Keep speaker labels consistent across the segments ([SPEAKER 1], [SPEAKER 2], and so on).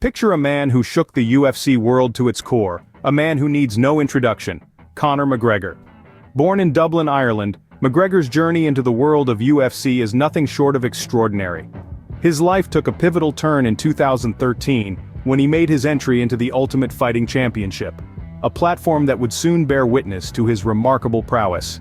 [SPEAKER 1] Picture a man who shook the UFC world to its core, a man who needs no introduction, Conor McGregor. Born in Dublin, Ireland, McGregor's journey into the world of UFC is nothing short of extraordinary. His life took a pivotal turn in 2013 when he made his entry into the Ultimate Fighting Championship, a platform that would soon bear witness to his remarkable prowess.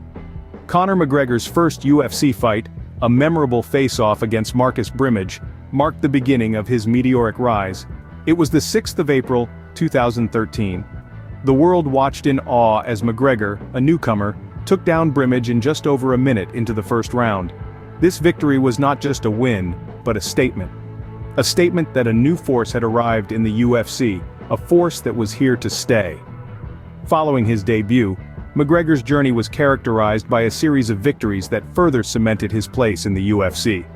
[SPEAKER 1] Conor McGregor's first UFC fight, a memorable face-off against Marcus Brimage, marked the beginning of his meteoric rise. It was the 6th of April, 2013. The world watched in awe as McGregor, a newcomer, took down Brimage in just over a minute into the first round. This victory was not just a win, but a statement. A statement that a new force had arrived in the UFC, a force that was here to stay. Following his debut, McGregor's journey was characterized by a series of victories that further cemented his place in the UFC.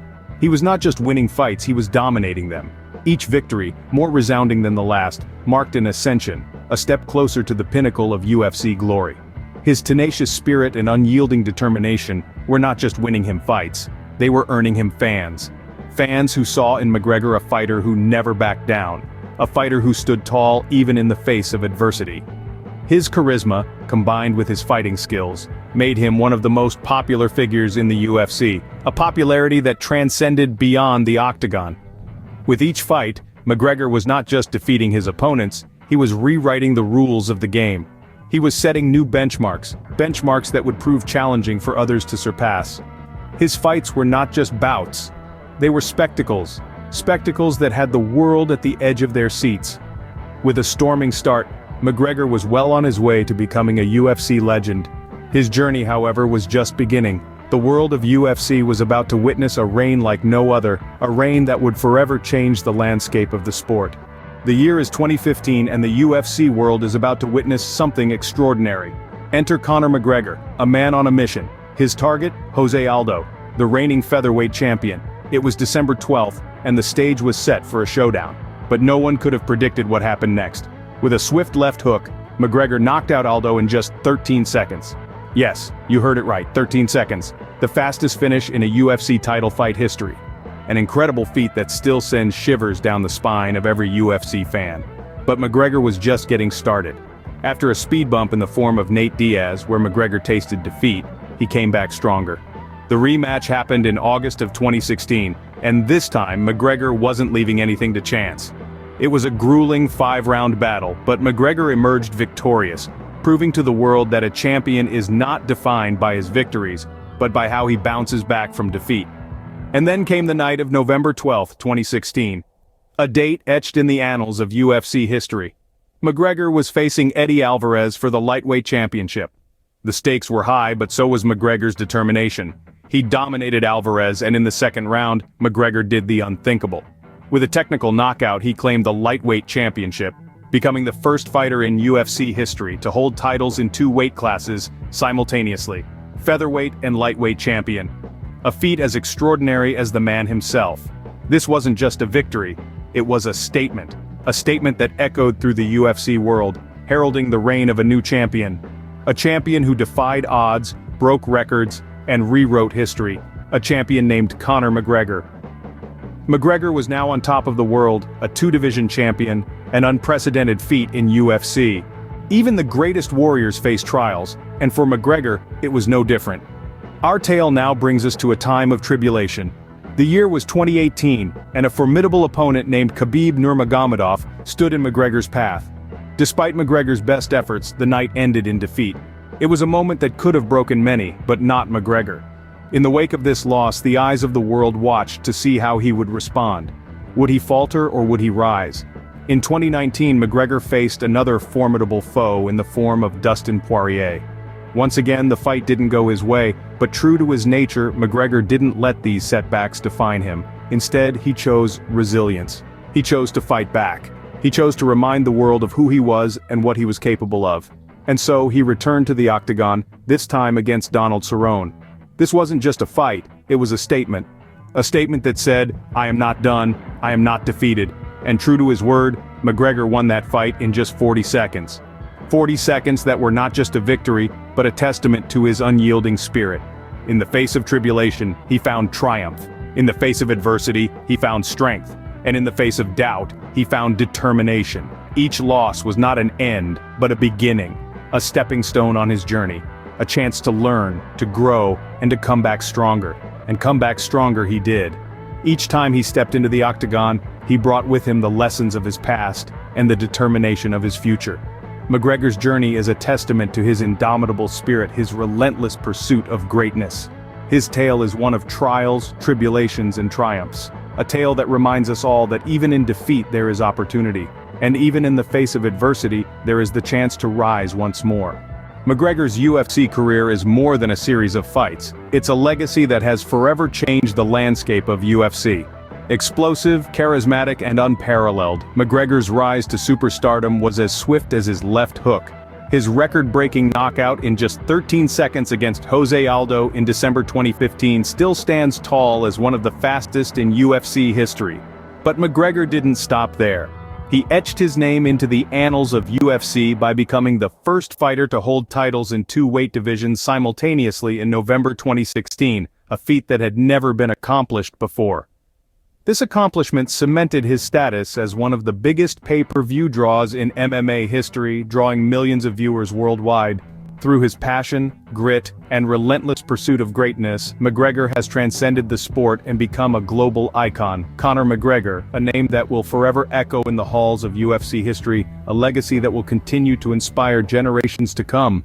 [SPEAKER 1] He was not just winning fights, he was dominating them. Each victory, more resounding than the last, marked an ascension, a step closer to the pinnacle of UFC glory. His tenacious spirit and unyielding determination were not just winning him fights, they were earning him fans. Fans who saw in McGregor a fighter who never backed down, a fighter who stood tall even in the face of adversity. His charisma, combined with his fighting skills, made him one of the most popular figures in the UFC, a popularity that transcended beyond the octagon. With each fight, McGregor was not just defeating his opponents, he was rewriting the rules of the game. He was setting new benchmarks that would prove challenging for others to surpass. His fights were not just bouts, they were spectacles that had the world at the edge of their seats. With a storming start, McGregor was well on his way to becoming a UFC legend. His journey, however, was just beginning. The world of UFC was about to witness a reign like no other, a reign that would forever change the landscape of the sport. The year is 2015 and the UFC world is about to witness something extraordinary. Enter Conor McGregor, a man on a mission. His target, Jose Aldo, the reigning featherweight champion. It was December 12th, and the stage was set for a showdown. But no one could have predicted what happened next. With a swift left hook, McGregor knocked out Aldo in just 13 seconds. Yes, you heard it right, 13 seconds. The fastest finish in a UFC title fight history. An incredible feat that still sends shivers down the spine of every UFC fan. But McGregor was just getting started. After a speed bump in the form of Nate Diaz, where McGregor tasted defeat, he came back stronger. The rematch happened in August of 2016, and this time McGregor wasn't leaving anything to chance. It was a grueling 5-round battle, but McGregor emerged victorious, proving to the world that a champion is not defined by his victories, but by how he bounces back from defeat. And then came the night of November 12, 2016. A date etched in the annals of UFC history. McGregor was facing Eddie Alvarez for the lightweight championship. The stakes were high, but so was McGregor's determination. He dominated Alvarez, and in the second round, McGregor did the unthinkable. With a technical knockout, he claimed the lightweight championship, becoming the first fighter in UFC history to hold titles in 2 weight classes simultaneously, featherweight and lightweight champion. A feat as extraordinary as the man himself. This wasn't just a victory, it was a statement that echoed through the UFC world, heralding the reign of a new champion. A champion who defied odds, broke records, and rewrote history. A champion named Conor McGregor. McGregor was now on top of the world, a 2-division champion, an unprecedented feat in UFC. Even the greatest warriors face trials, and for McGregor, it was no different. Our tale now brings us to a time of tribulation. The year was 2018, and a formidable opponent named Khabib Nurmagomedov stood in McGregor's path. Despite McGregor's best efforts, the night ended in defeat. It was a moment that could have broken many, but not McGregor. In the wake of this loss, the eyes of the world watched to see how he would respond. Would he falter or would he rise? In 2019, McGregor faced another formidable foe in the form of Dustin Poirier. Once again, the fight didn't go his way, but true to his nature, McGregor didn't let these setbacks define him. Instead, he chose resilience. He chose to fight back. He chose to remind the world of who he was and what he was capable of. And so, he returned to the octagon, this time against Donald Cerrone. This wasn't just a fight, it was a statement. A statement that said, "I am not done, I am not defeated." And true to his word, McGregor won that fight in just 40 seconds. 40 seconds that were not just a victory, but a testament to his unyielding spirit. In the face of tribulation, he found triumph. In the face of adversity, he found strength. And in the face of doubt, he found determination. Each loss was not an end, but a beginning, a stepping stone on his journey, a chance to learn, to grow, and to come back stronger. And come back stronger he did. Each time he stepped into the octagon, he brought with him the lessons of his past and the determination of his future. McGregor's journey is a testament to his indomitable spirit, his relentless pursuit of greatness. His tale is one of trials, tribulations, and triumphs. A tale that reminds us all that even in defeat there is opportunity, and even in the face of adversity, there is the chance to rise once more. McGregor's UFC career is more than a series of fights. It's a legacy that has forever changed the landscape of UFC. Explosive, charismatic, and unparalleled, McGregor's rise to superstardom was as swift as his left hook. His record-breaking knockout in just 13 seconds against Jose Aldo in December 2015 still stands tall as one of the fastest in UFC history. But McGregor didn't stop there. He etched his name into the annals of UFC by becoming the first fighter to hold titles in two weight divisions simultaneously in November 2016, a feat that had never been accomplished before. This accomplishment cemented his status as one of the biggest pay-per-view draws in MMA history, drawing millions of viewers worldwide. Through his passion, grit, and relentless pursuit of greatness, McGregor has transcended the sport and become a global icon. Conor McGregor, a name that will forever echo in the halls of UFC history, a legacy that will continue to inspire generations to come.